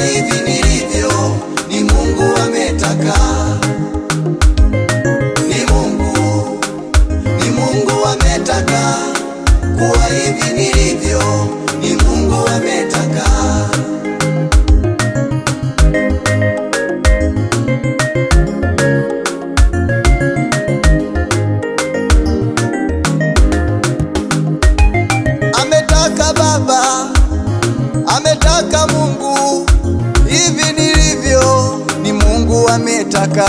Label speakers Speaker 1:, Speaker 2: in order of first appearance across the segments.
Speaker 1: hivi nilivyo, ni Mungu ametaka. Ni Mungu ametaka. Kuwa hivi nilivyo, ni Mungu ametaka. Ametaka Baba, ametaka Mungu, hivi nilivyo, ni Mungu ametaka.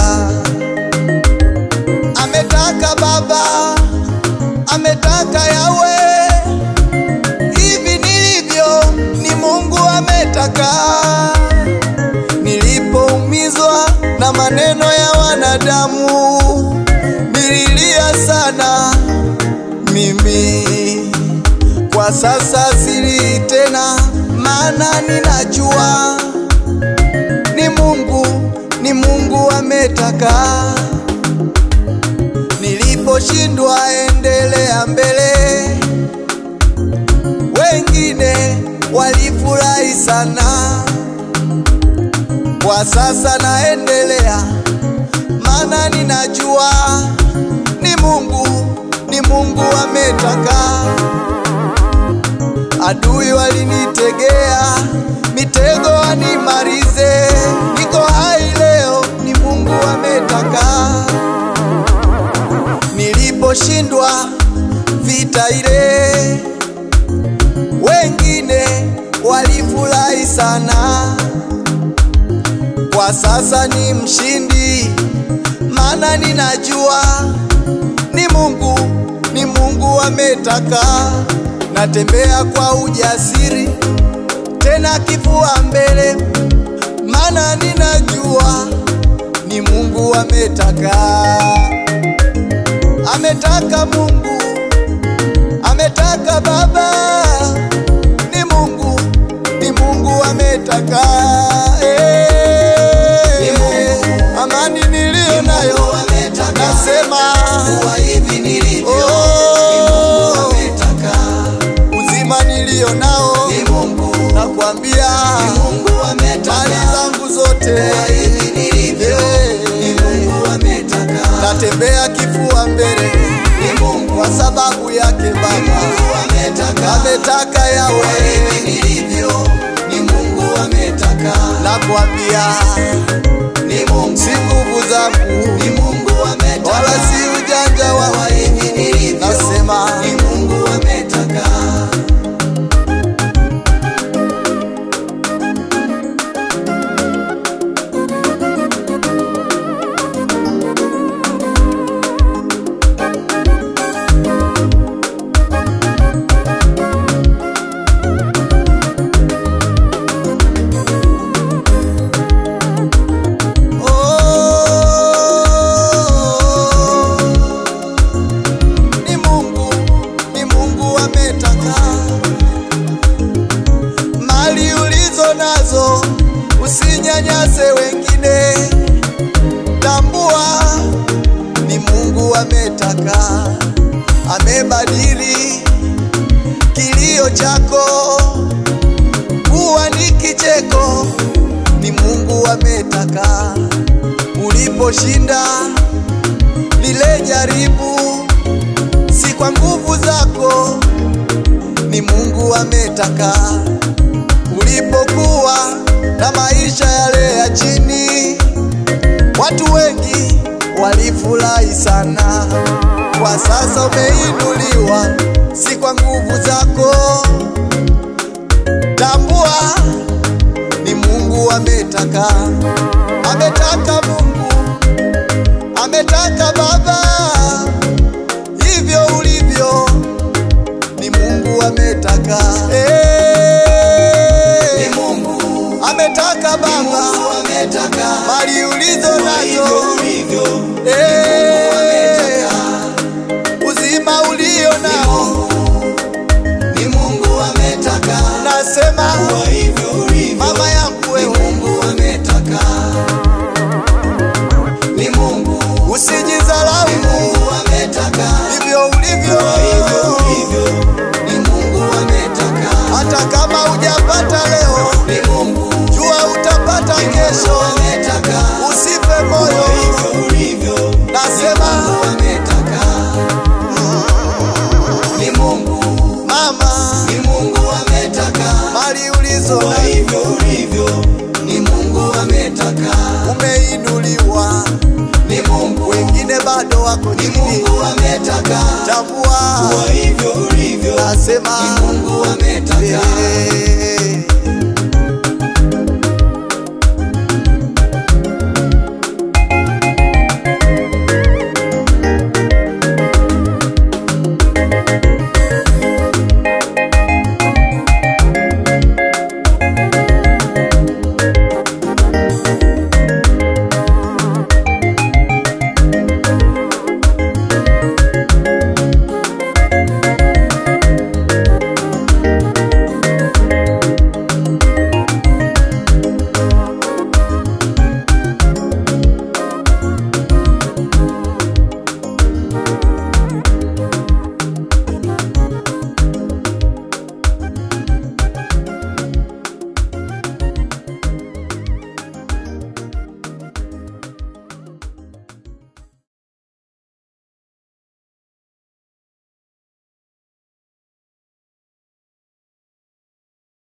Speaker 1: Ametaka Baba, ametaka Yawe, hivi nilivyo, ni Mungu ametaka. Nilipoumizwa na maneno ya wanadamu, nililia sana mimi. Kwa sasa sili tena, maana ninajua ni Mungu ametaka. Niliposhindwa endelea mbele, wengine walifurahi sana. Kwa sasa naendelea, maana ninajua ni Mungu ametaka. Adui walinitegea mitego animalize, niko hai leo, ni Mungu ametaka. Niliposhindwa vita ile, wengine walifurahi sana. Kwa sasa ni mshindi, maana ninajua ni Mungu ametaka. Natembea kwa ujasiri, tena kifua mbele, maana ninajua ni Mungu ametaka. Ametaka Mungu, ametaka Baba, ni Mungu ametaka. Amani niliyo nayo, nasema kuwa hivi nilivyo, ni Mungu ametaka. Uzima niliyo nao, ni Mungu, nakwambia, ni Mungu ametaka. Mali zangu zote, kuwa hivi nilivyo, ni Mungu ametaka. Natembea kifua mbele, ni Mungu, kwa sababu yake Baba, ni Mungu ametaka. Ametaka Yawe, kuwa hivi nilivyo, ni Mungu ametaka. Nakwambia ni Mungu, si nguvu zangu, ni Mungu ametaka. Wala si ujanja wa hivi nilivyo, nasema ni Mungu ametaka. Mali ulizo nazo usinyanyase wengine, tambua ni Mungu ametaka. Amebadili kilio chako kuwa ni kicheko, ni Mungu ametaka. Uliposhinda lile jaribu, si kwa nguvu zako, ni Mungu ametaka. Ulipokuwa na maisha yale ya chini, watu wengi walifurahi sana. Kwa sasa umeinuliwa, si kwa nguvu zako, tambua ni Mungu ametaka. Ametaka Mungu, ametaka Baba, hivyo ulivyo, ni Mungu ametaka. Ni Mungu ametaka Baba, ametaka. Mali ulizo nazo, uzima ulio nao, ni Mungu ametaka. Nasema mama yangu wewe, ni Mungu ametaka. Ni Mungu, usijidharau, ni Mungu ametaka. Hivyo ulivyo, ni Mungu ametaka. Hata kama hujapata leo, ni Mungu, jua kesho. Usife moyo, nasema
Speaker 2: ni Mungu.
Speaker 1: mama,
Speaker 2: Ni Mungu ametaka.
Speaker 1: mali ulizo
Speaker 2: Kwa hivyo ulivyo, ni Mungu ametaka.
Speaker 1: umeinuliwa,
Speaker 2: Ni Mungu.
Speaker 1: wengine bado wako
Speaker 2: Ni
Speaker 1: chini.
Speaker 2: Mungu ametaka.
Speaker 1: Tambua,
Speaker 2: Kwa hivyo ulivyo,
Speaker 1: nasema
Speaker 2: ni Mungu ametaka.